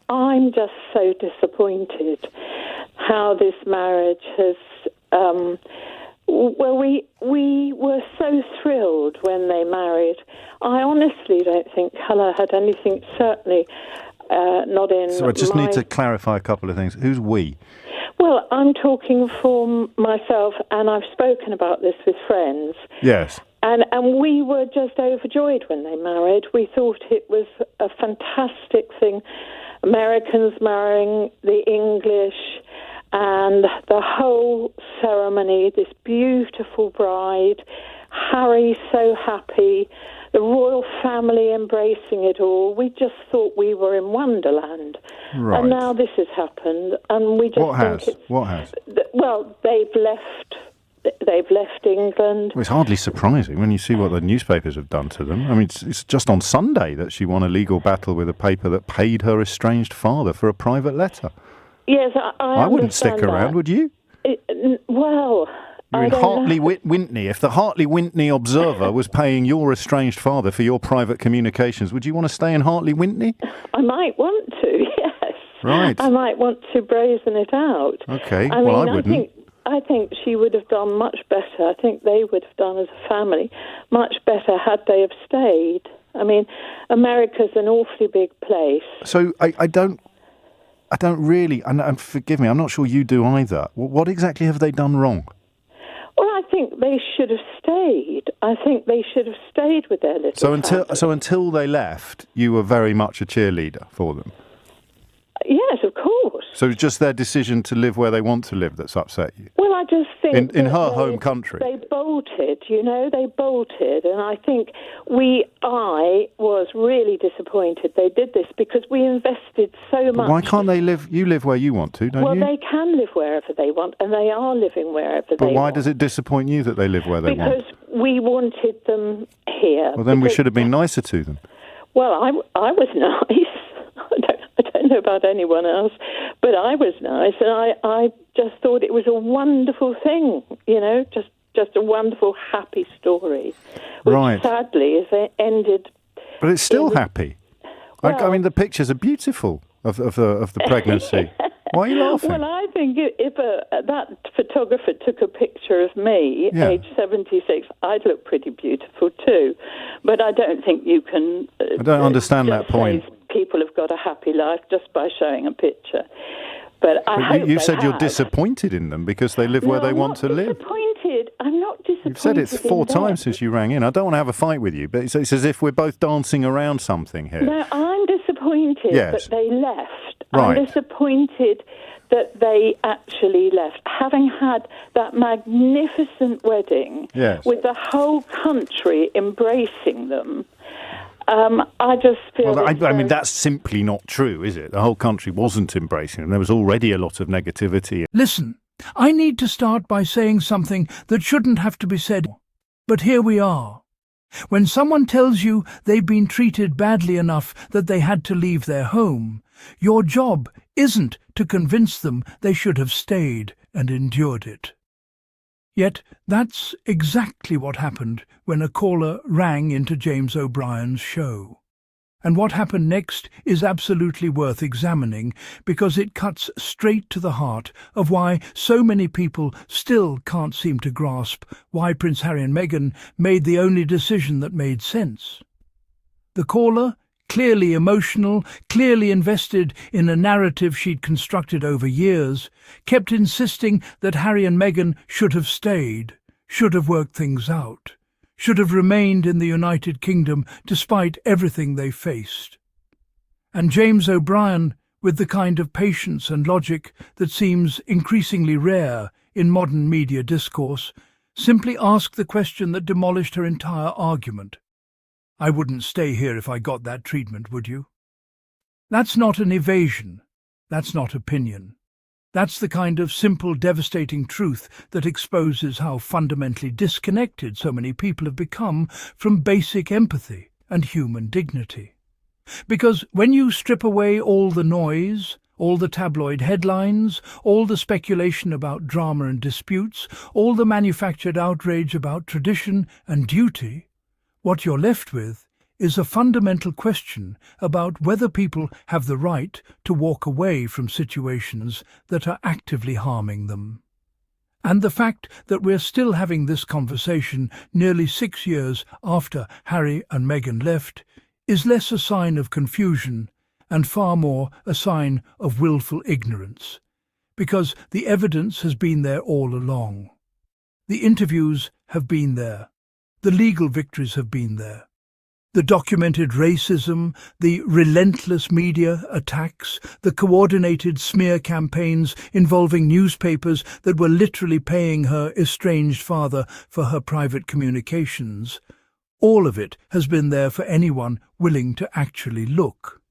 I'm just so disappointed how this marriage has... we were so thrilled when they married. I honestly don't think colour had anything, certainly not in... So I just need to clarify a couple of things. Who's we? Well, I'm talking for myself, and I've spoken about this with friends. Yes. And we were just overjoyed when they married. We thought it was a fantastic thing. Americans marrying the English, and the whole ceremony, this beautiful bride, Harry so happy, the royal family embracing it all. We just thought we were in Wonderland. Right. And now this has happened, and we just What has? Well, they've left England. Well, it's hardly surprising when you see what the newspapers have done to them. I mean, it's just on Sunday that she won a legal battle with a paper that paid her estranged father for a private letter. Yes, I wouldn't stick around, would you? Well, you're in Hartley-Whitney. If the Hartley-Whitney Observer was paying your estranged father for your private communications, would you want to stay in Hartley-Whitney? I might want to, yes. Right. I might want to brazen it out. Okay, I wouldn't. I think she would have done much better. I think they would have done as a family much better had they have stayed. I mean, America's an awfully big place. So I don't really, and forgive me, I'm not sure you do either. What exactly have they done wrong? Well, I think they should have stayed. I think they should have stayed with their little family. So until they left, you were very much a cheerleader for them? Yes, of course. So it's just their decision to live where they want to live that's upset you? Well, I just think... In her home country? They bolted, they bolted. And I think I was really disappointed they did this because we invested so much. Why can't they live... You live where you want to, don't you? Well, they can live wherever they want, and they are living wherever they want. But why does it disappoint you that they live where they want? Because we wanted them here. Well, then we should have been nicer to them. Well, I was nice. I don't know about anyone else, but I was nice, and I just thought it was a wonderful thing, just a wonderful, happy story, which sadly is ended. But it's still happy. Well, I mean, the pictures are beautiful of the pregnancy. Why are you laughing? Well, I think if that photographer took a picture of me, age 76, I'd look pretty beautiful too. But I don't think you can... I don't understand that point. People have got a happy life just by showing a picture. But you said you're disappointed in them because they live where they want to live. I'm not disappointed. You've said it 4 times since you rang in. I don't want to have a fight with you, but it's as if we're both dancing around something here. No, I'm disappointed that they left. Right. I'm disappointed that they actually left. Having had that magnificent wedding with the whole country embracing them, I just feel... Well, I mean, that's simply not true, is it? The whole country wasn't embracing them. There was already a lot of negativity. Listen, I need to start by saying something that shouldn't have to be said, but here we are. When someone tells you they've been treated badly enough that they had to leave their home, your job isn't to convince them they should have stayed and endured it. Yet that's exactly what happened when a caller rang into James O'Brien's show. And what happened next is absolutely worth examining because it cuts straight to the heart of why so many people still can't seem to grasp why Prince Harry and Meghan made the only decision that made sense. The caller, clearly emotional, clearly invested in a narrative she'd constructed over years, kept insisting that Harry and Meghan should have stayed, should have worked things out, should have remained in the United Kingdom despite everything they faced. And James O'Brien, with the kind of patience and logic that seems increasingly rare in modern media discourse, simply asked the question that demolished her entire argument. I wouldn't stay here if I got that treatment, would you? That's not an evasion. That's not opinion. That's the kind of simple, devastating truth that exposes how fundamentally disconnected so many people have become from basic empathy and human dignity. Because when you strip away all the noise, all the tabloid headlines, all the speculation about drama and disputes, all the manufactured outrage about tradition and duty, what you're left with is a fundamental question about whether people have the right to walk away from situations that are actively harming them. And the fact that we're still having this conversation nearly 6 years after Harry and Meghan left is less a sign of confusion and far more a sign of willful ignorance, because the evidence has been there all along. The interviews have been there. The legal victories have been there. The documented racism, the relentless media attacks, the coordinated smear campaigns involving newspapers that were literally paying her estranged father for her private communications, all of it has been there for anyone willing to actually look.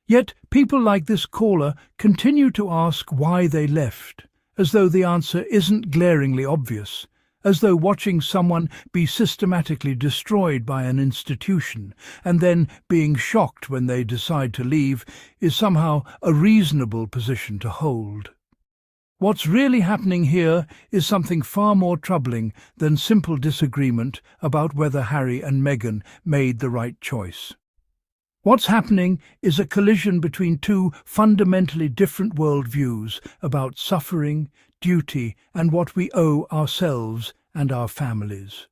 Yet people like this caller continue to ask why they left, as though the answer isn't glaringly obvious, as though watching someone be systematically destroyed by an institution and then being shocked when they decide to leave is somehow a reasonable position to hold. What's really happening here is something far more troubling than simple disagreement about whether Harry and Meghan made the right choice. What's happening is a collision between two fundamentally different worldviews about suffering, duty, and what we owe ourselves and our families.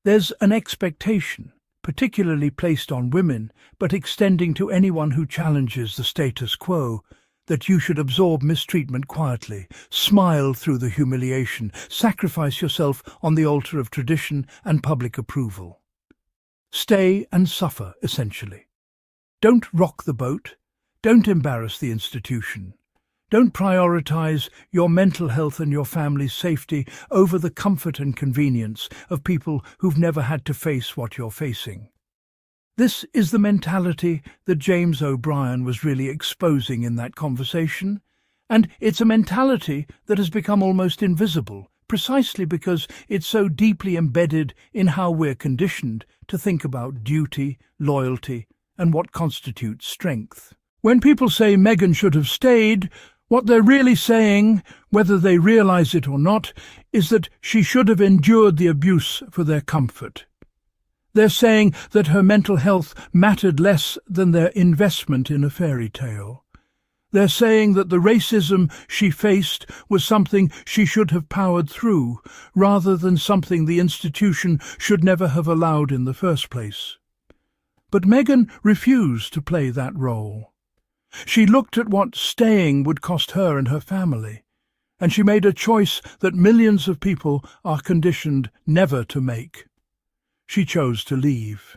There's an expectation, particularly placed on women, but extending to anyone who challenges the status quo, that you should absorb mistreatment quietly, smile through the humiliation, sacrifice yourself on the altar of tradition and public approval. Stay and suffer, essentially. Don't rock the boat. Don't embarrass the institution. Don't prioritize your mental health and your family's safety over the comfort and convenience of people who've never had to face what you're facing. This is the mentality that James O'Brien was really exposing in that conversation, and it's a mentality that has become almost invisible, precisely because it's so deeply embedded in how we're conditioned to think about duty, loyalty, and what constitutes strength. When people say Meghan should have stayed, what they're really saying, whether they realize it or not, is that she should have endured the abuse for their comfort. They're saying that her mental health mattered less than their investment in a fairy tale. They're saying that the racism she faced was something she should have powered through, rather than something the institution should never have allowed in the first place. But Meghan refused to play that role. She looked at what staying would cost her and her family, and she made a choice that millions of people are conditioned never to make. She chose to leave.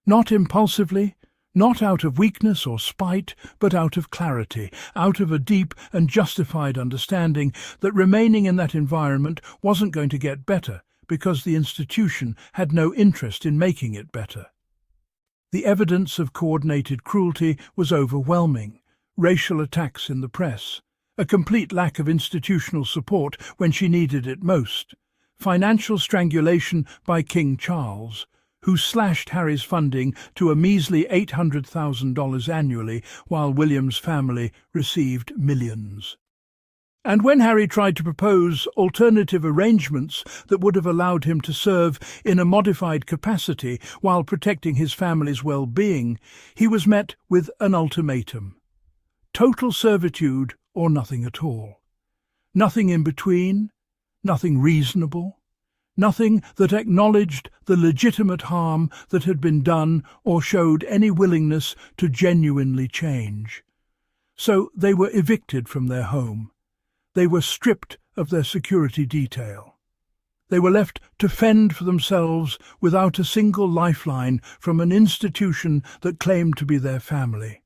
Not impulsively, not out of weakness or spite, but out of clarity, out of a deep and justified understanding that remaining in that environment wasn't going to get better because the institution had no interest in making it better. The evidence of coordinated cruelty was overwhelming. Racial attacks in the press, a complete lack of institutional support when she needed it most, financial strangulation by King Charles, who slashed Harry's funding to a measly $800,000 annually while William's family received millions. And when Harry tried to propose alternative arrangements that would have allowed him to serve in a modified capacity while protecting his family's well-being, he was met with an ultimatum: total servitude or nothing at all. Nothing in between, nothing reasonable, nothing that acknowledged the legitimate harm that had been done or showed any willingness to genuinely change. So they were evicted from their home. They were stripped of their security detail. They were left to fend for themselves without a single lifeline from an institution that claimed to be their family.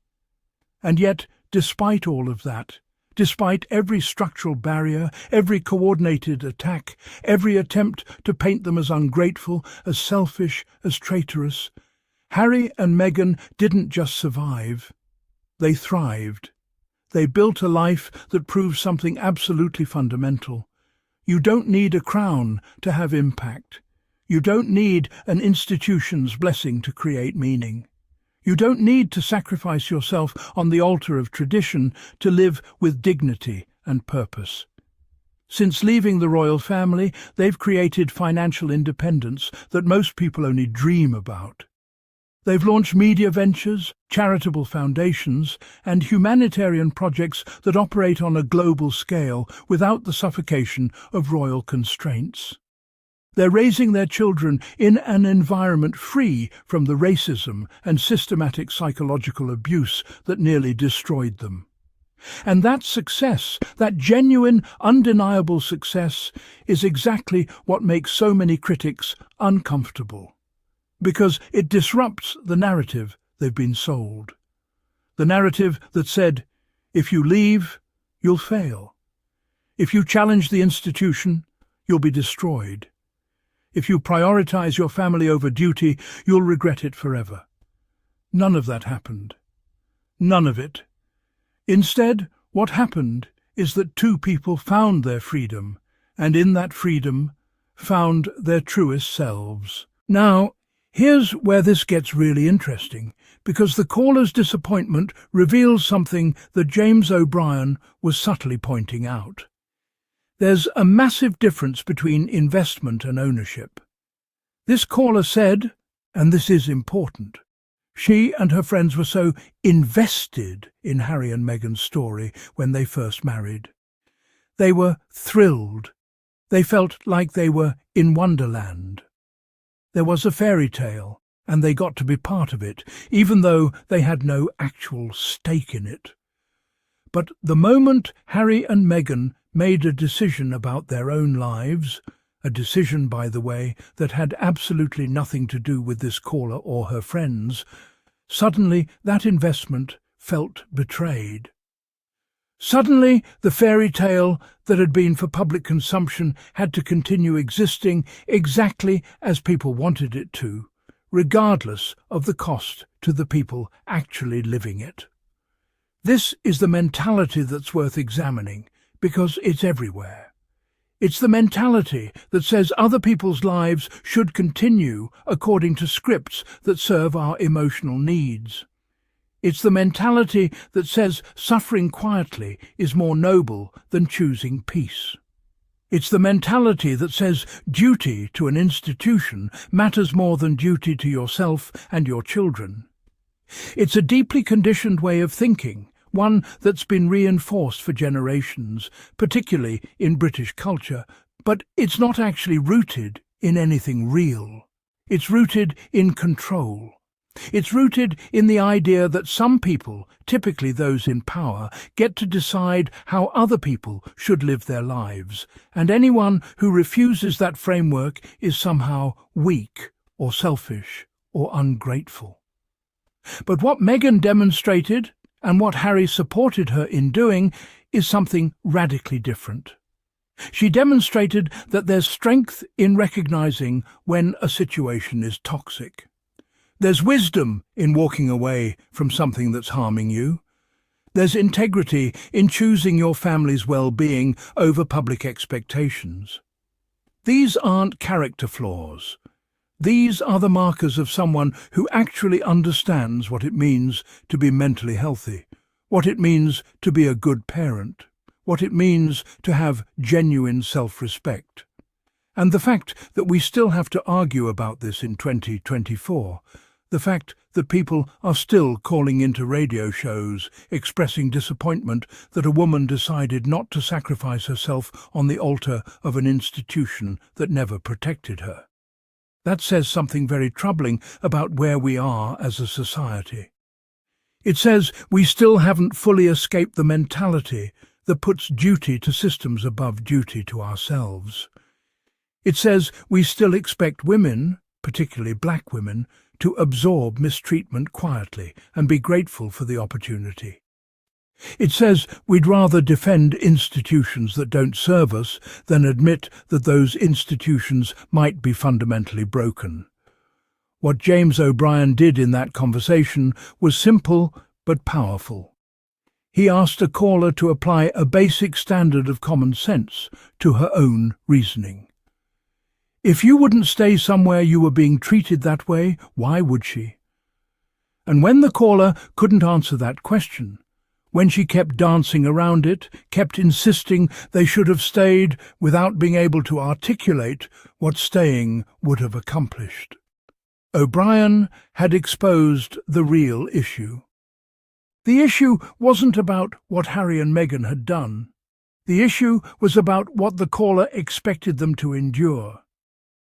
And yet, despite all of that, despite every structural barrier, every coordinated attack, every attempt to paint them as ungrateful, as selfish, as traitorous, Harry and Meghan didn't just survive. They thrived. They built a life that proves something absolutely fundamental. You don't need a crown to have impact. You don't need an institution's blessing to create meaning. You don't need to sacrifice yourself on the altar of tradition to live with dignity and purpose. Since leaving the royal family, they've created financial independence that most people only dream about. They've launched media ventures, charitable foundations, and humanitarian projects that operate on a global scale without the suffocation of royal constraints. They're raising their children in an environment free from the racism and systematic psychological abuse that nearly destroyed them. And that success, that genuine, undeniable success, is exactly what makes so many critics uncomfortable. Because it disrupts the narrative they've been sold. The narrative that said, if you leave, you'll fail. If you challenge the institution, you'll be destroyed. If you prioritize your family over duty, you'll regret it forever. None of that happened. None of it. Instead, what happened is that two people found their freedom, and in that freedom, found their truest selves. Now, here's where this gets really interesting, because the caller's disappointment reveals something that James O'Brien was subtly pointing out. There's a massive difference between investment and ownership. This caller said, and this is important, she and her friends were so invested in Harry and Meghan's story when they first married. They were thrilled. They felt like they were in Wonderland. There was a fairy tale, and they got to be part of it, even though they had no actual stake in it. But the moment Harry and Meghan made a decision about their own lives, a decision, by the way, that had absolutely nothing to do with this caller or her friends, suddenly that investment felt betrayed. Suddenly, the fairy tale that had been for public consumption had to continue existing exactly as people wanted it to, regardless of the cost to the people actually living it. This is the mentality that's worth examining, because it's everywhere. It's the mentality that says other people's lives should continue according to scripts that serve our emotional needs. It's the mentality that says suffering quietly is more noble than choosing peace. It's the mentality that says duty to an institution matters more than duty to yourself and your children. It's a deeply conditioned way of thinking, one that's been reinforced for generations, particularly in British culture, but it's not actually rooted in anything real. It's rooted in control. It's rooted in the idea that some people, typically those in power, get to decide how other people should live their lives, and anyone who refuses that framework is somehow weak or selfish or ungrateful. But what Meghan demonstrated, and what Harry supported her in doing, is something radically different. She demonstrated that there's strength in recognizing when a situation is toxic. There's wisdom in walking away from something that's harming you. There's integrity in choosing your family's well-being over public expectations. These aren't character flaws. These are the markers of someone who actually understands what it means to be mentally healthy, what it means to be a good parent, what it means to have genuine self-respect. And the fact that we still have to argue about this in 2024, the fact that people are still calling into radio shows expressing disappointment that a woman decided not to sacrifice herself on the altar of an institution that never protected her. That says something very troubling about where we are as a society. It says we still haven't fully escaped the mentality that puts duty to systems above duty to ourselves. It says we still expect women, particularly black women, to absorb mistreatment quietly and be grateful for the opportunity. It says we'd rather defend institutions that don't serve us than admit that those institutions might be fundamentally broken. What James O'Brien did in that conversation was simple but powerful. He asked a caller to apply a basic standard of common sense to her own reasoning. If you wouldn't stay somewhere you were being treated that way, why would she? And when the caller couldn't answer that question, when she kept dancing around it, kept insisting they should have stayed without being able to articulate what staying would have accomplished, O'Brien had exposed the real issue. The issue wasn't about what Harry and Meghan had done. The issue was about what the caller expected them to endure.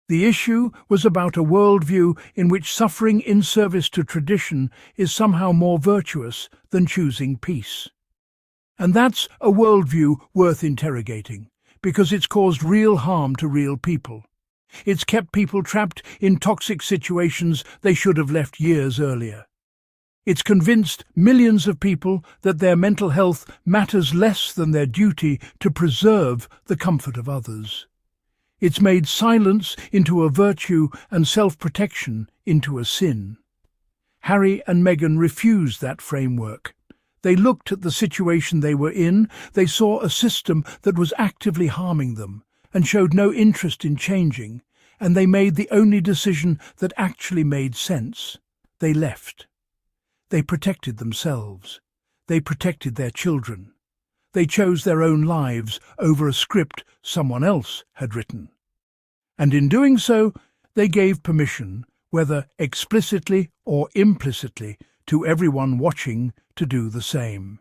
The issue was about a worldview in which suffering in service to tradition is somehow more virtuous than choosing peace. And that's a worldview worth interrogating, because it's caused real harm to real people. It's kept people trapped in toxic situations they should have left years earlier. It's convinced millions of people that their mental health matters less than their duty to preserve the comfort of others. It's made silence into a virtue and self-protection into a sin. Harry and Meghan refused that framework. They looked at the situation they were in, they saw a system that was actively harming them and showed no interest in changing, and they made the only decision that actually made sense. They left. They protected themselves. They protected their children. They chose their own lives over a script someone else had written. And in doing so, they gave permission, whether explicitly or implicitly, to everyone watching to do the same.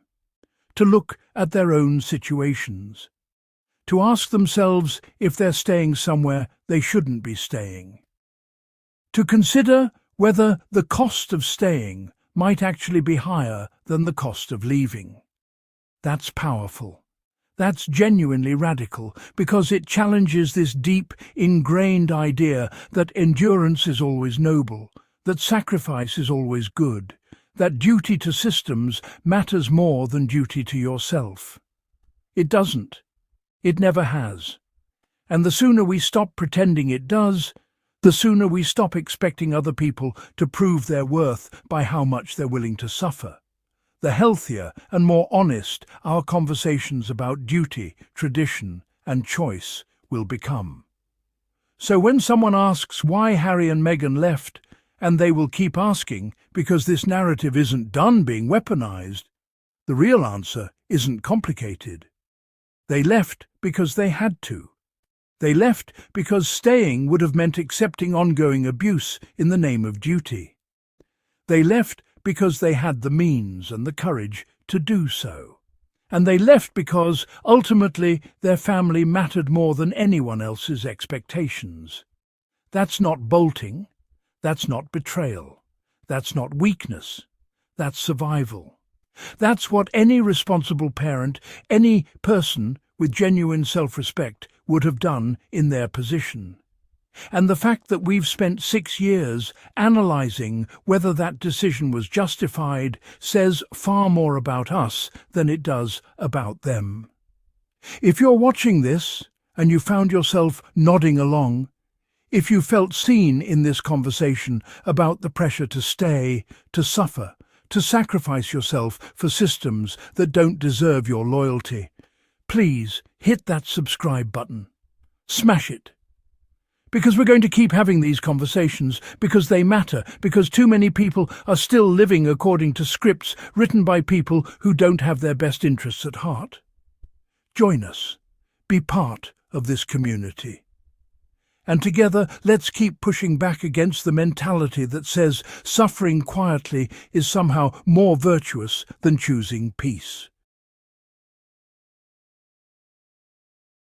To look at their own situations. To ask themselves if they're staying somewhere they shouldn't be staying. To consider whether the cost of staying might actually be higher than the cost of leaving. That's powerful. That's genuinely radical, because it challenges this deep, ingrained idea that endurance is always noble, that sacrifice is always good, that duty to systems matters more than duty to yourself. It doesn't. It never has. And the sooner we stop pretending it does, the sooner we stop expecting other people to prove their worth by how much they're willing to suffer, the healthier and more honest our conversations about duty, tradition, and choice will become. So when someone asks why Harry and Meghan left, and they will keep asking because this narrative isn't done being weaponized, the real answer isn't complicated. They left because they had to. They left because staying would have meant accepting ongoing abuse in the name of duty. They left because they had the means and the courage to do so. And they left because, ultimately, their family mattered more than anyone else's expectations. That's not bolting. That's not betrayal. That's not weakness. That's survival. That's what any responsible parent, any person with genuine self-respect would have done in their position. And the fact that we've spent 6 years analysing whether that decision was justified says far more about us than it does about them. If you're watching this and you found yourself nodding along, if you felt seen in this conversation about the pressure to stay, to suffer, to sacrifice yourself for systems that don't deserve your loyalty, please hit that subscribe button. Smash it. Because we're going to keep having these conversations, because they matter, because too many people are still living according to scripts written by people who don't have their best interests at heart. Join us. Be part of this community. And together, let's keep pushing back against the mentality that says suffering quietly is somehow more virtuous than choosing peace.